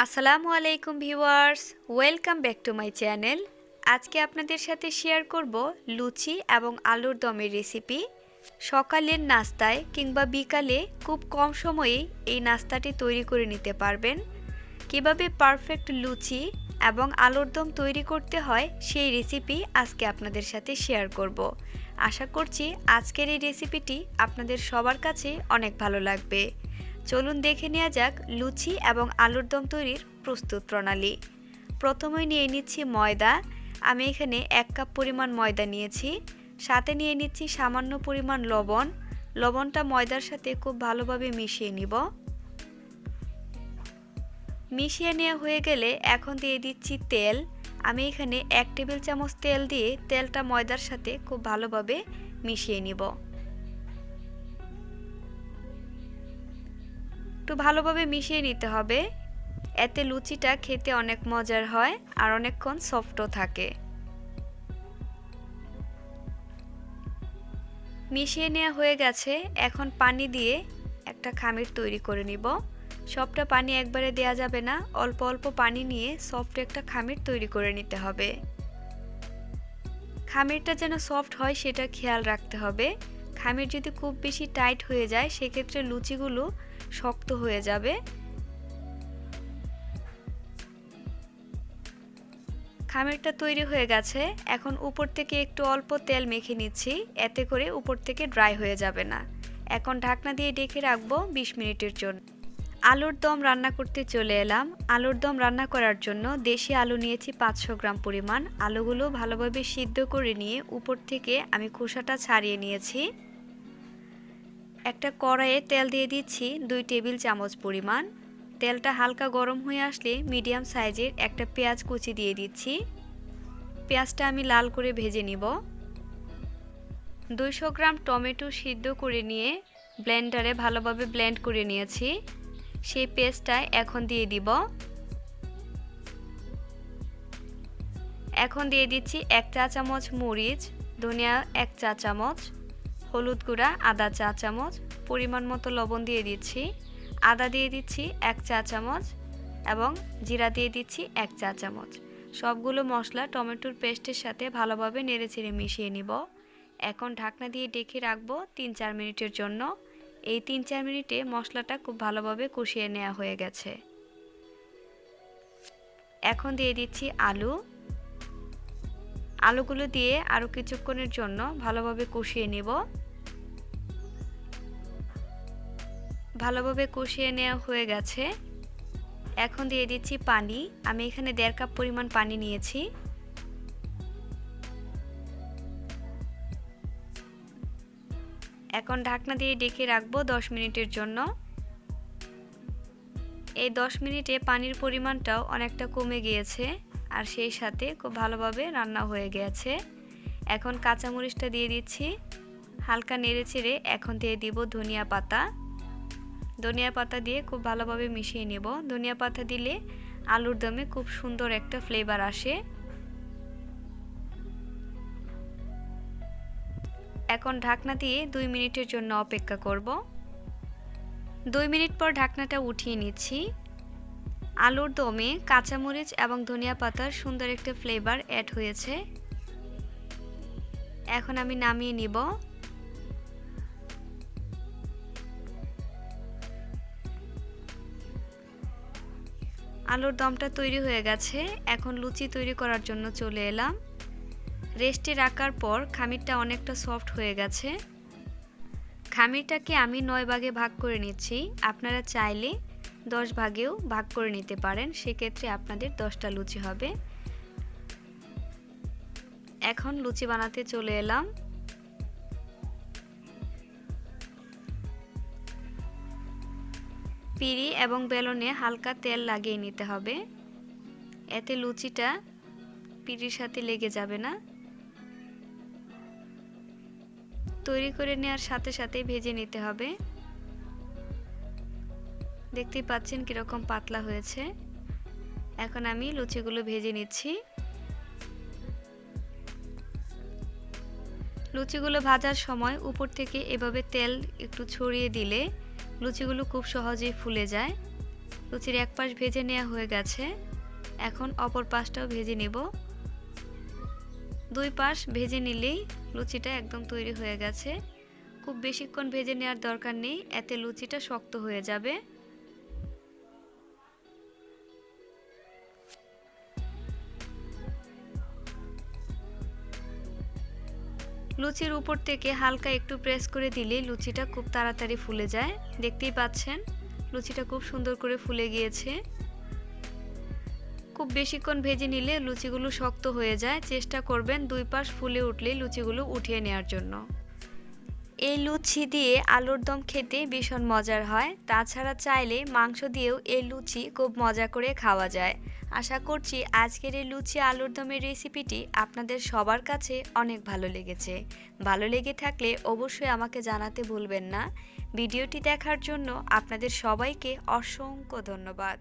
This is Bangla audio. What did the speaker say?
আসসালামু আলাইকুম viewers, welcome back to my channel. আজকে আপনাদের সাথে শেয়ার করব লুচি এবং আলুর দমের রেসিপি। সকালের নাস্তায় কিংবা বিকালে খুব কম সময়েই এই নাস্তাটি তৈরি করে নিতে পারবেন। কিভাবে পারফেক্ট লুচি এবং আলুর দম তৈরি করতে হয় সেই রেসিপি আজকে আপনাদের সাথে শেয়ার করব। আশা করছি আজকের এই রেসিপিটি আপনাদের সবার কাছে অনেক ভালো লাগবে। চলুন দেখে নেওয়া যাক লুচি এবং আলুর দম তৈরির প্রস্তুত প্রণালী। প্রথমেই নিয়ে নিচ্ছি ময়দা। আমি এখানে 1 কাপ পরিমাণ ময়দা নিয়েছি। সাথে নিয়ে নিচ্ছি সামান্য পরিমাণ লবণ। লবণটা ময়দার সাথে খুব ভালোভাবে মিশিয়ে নিব। মিশিয়ে নেওয়া হয়ে গেলে এখন দিয়ে দিচ্ছি তেল। আমি এখানে 1 টেবিল চামচ তেল দিয়ে তেলটা ময়দার সাথে খুব ভালোভাবে মিশিয়ে নিব। একটু ভালোভাবে মিশিয়ে নিতে হবে, এতে লুচিটা খেতে অনেক মজার হয় আর অনেকক্ষণ সফটও থাকে। মিশিয়ে নেওয়া হয়ে গেছে। এখন পানি দিয়ে একটা খামির তৈরি করে নিব। সবটা পানি একবারে দেওয়া যাবে না, অল্প অল্প পানি নিয়ে সফট একটা খামির তৈরি করে নিতে হবে। খামিরটা যেন সফট হয় সেটা খেয়াল রাখতে হবে। খামির যদি খুব বেশি টাইট হয়ে যায় সেক্ষেত্রে লুচিগুলো শক্ত হয়ে যাবে। খামিরটা তৈরি হয়ে গেছে। এখন উপর থেকে একটু অল্প তেল মেখে নিচ্ছি, এতে করে উপর থেকে ড্রাই হয়ে যাবে না। এখন ঢাকনা দিয়ে ঢেকে রাখবো 20 মিনিটের জন্য। আলুর দম রান্না করতে চলে এলাম। আলুর দম রান্না করার জন্য দেশি আলু নিয়েছি 500 গ্রাম পরিমাণ। আলুগুলো ভালোভাবে সিদ্ধ করে নিয়ে উপর থেকে আমি খোসাটা ছাড়িয়ে নিয়েছি। একটা কড়াইয়ে তেল দিয়ে দিচ্ছি 2 টেবিল চামচ পরিমাণ। তেলটা হালকা গরম হয়ে আসলে মিডিয়াম সাইজের একটা পেঁয়াজ কুচি দিয়ে দিচ্ছি। পেঁয়াজটা আমি লাল করে ভেজে নিব। 200 গ্রাম টমেটো সিদ্ধ করে নিয়ে ব্লেন্ডারে ভালোভাবে ব্লেন্ড করে নিয়েছি। সেই পেস্টটা এখন দিয়ে দিব। এখন দিয়ে দিচ্ছি 1 চা চামচ মরিচ, ধনিয়া 1 চা চামচ, হলুদ গুঁড়া আধা চা চামচ, পরিমাণ মতো লবণ দিয়ে দিচ্ছি। আদা দিয়ে দিচ্ছি 1 চা চামচ এবং জিরা দিয়ে দিচ্ছি 1 চা চামচ। সবগুলো মশলা টমেটোর পেস্টের সাথে ভালোভাবে নেড়েচেড়ে মিশিয়ে নিব। এখন ঢাকনা দিয়ে ঢেকে রাখবো 3-4 মিনিটের জন্য। এই 3-4 মিনিটে মশলাটা খুব ভালোভাবে কষিয়ে নেওয়া হয়ে গেছে। এখন দিয়ে দিচ্ছি আলু। আলুগুলো দিয়ে আরও কিছুক্ষণের জন্য ভালোভাবে কষিয়ে নেব। ভালোভাবে কষিয়ে নেওয়া হয়ে গেছে। এখন দিয়ে দিচ্ছি পানি। আমি এখানে 1.5 কাপ পরিমাণ পানি নিয়েছি। এখন ঢাকনা দিয়ে ঢেকে রাখবো 10 মিনিটের জন্য। এই 10 মিনিটে পানির পরিমাণটাও অনেকটা কমে গিয়েছে আর সেই সাথে খুব ভালোভাবে রান্না হয়ে গেছে। এখন কাঁচামরিচটা দিয়ে দিচ্ছি, হালকা নেড়েচেড়ে এখন দিয়ে দিব ধনিয়া পাতা। ধনিয়া পাতা দিয়ে খুব ভালোভাবে মিশিয়ে নেব। ধনিয়া পাতা দিলে আলুর দমে খুব সুন্দর একটা ফ্লেভার আসে। এখন ঢাকনা দিয়ে 2 মিনিটের জন্য অপেক্ষা করব। 2 মিনিট পর ঢাকনাটা উঠিয়ে নিচ্ছি। আলুর দমে কাঁচামরিচ এবং ধনিয়া পাতার সুন্দর একটা ফ্লেভার অ্যাড হয়েছে। এখন আমি নামিয়ে নিব। আলুর দমটা তৈরি হয়ে গেছে। এখন লুচি তৈরি করার জন্য চলে এলাম। রেস্টে রাখার পর খামিরটা অনেকটা সফট হয়ে গেছে। খামিরটাকে আমি 9 ভাগে ভাগ করে নিচ্ছি। আপনারা চাইলে 10 ভাগেও ভাগ করে নিতে পারেন, সেক্ষেত্রে আপনাদের 10টা লুচি হবে। এখন লুচি বানাতে চলে এলাম। পিঁড়ি এবং বেলনে হালকা তেল লাগিয়ে নিতে হবে, এতে লুচিটা পিঁড়ির সাথে লেগে যাবে না। তৈরি করে নেওয়ার সাথে সাথে ভেজে নিতে হবে। দেখতেই পাচ্ছেন কিরকম পাতলা হয়েছে। এখন আমি লুচিগুলো ভেজে নিচ্ছি। লুচিগুলো ভাজার সময় উপর থেকে এভাবে তেল একটু ছড়িয়ে দিলে লুচিগুলো খুব সহজেই ফুলে যায়। লুচির এক পাশ ভেজে নেওয়া হয়ে গেছে, এখন অপর পাশটাও ভেজে নেব। দুই পাশ ভেজে নিলেই লুচিটা একদম তৈরি হয়ে গেছে। খুব বেশিক্ষণ ভেজে নেওয়ার দরকার নেই, এতে লুচিটা শক্ত হয়ে যাবে। লুচির উপর থেকে হালকা একটু প্রেস করে দিলেই লুচিটা খুব তাড়াতাড়ি ফুলে যায়। দেখতেই পাচ্ছেন লুচিটা খুব সুন্দর করে ফুলে গিয়েছে। খুব বেশিক্ষণ ভেজে নিলে লুচিগুলো শক্ত হয়ে যায়। চেষ্টা করবেন দুই পাশ ফুলে উঠলেই লুচিগুলো উঠিয়ে নেওয়ার জন্য। এই লুচি দিয়ে আলুর দম খেতে ভীষণ মজার হয়। তাছাড়া চাইলে মাংস দিয়েও এই লুচি খুব মজা করে খাওয়া যায়। আশা করছি আজকের এই লুচি আলুর দমের রেসিপিটি আপনাদের সবার কাছে অনেক ভালো লেগেছে। ভালো লেগে থাকলে অবশ্যই আমাকে জানাতে ভুলবেন না। ভিডিওটি দেখার জন্য আপনাদের সবাইকে অসংখ্য ধন্যবাদ।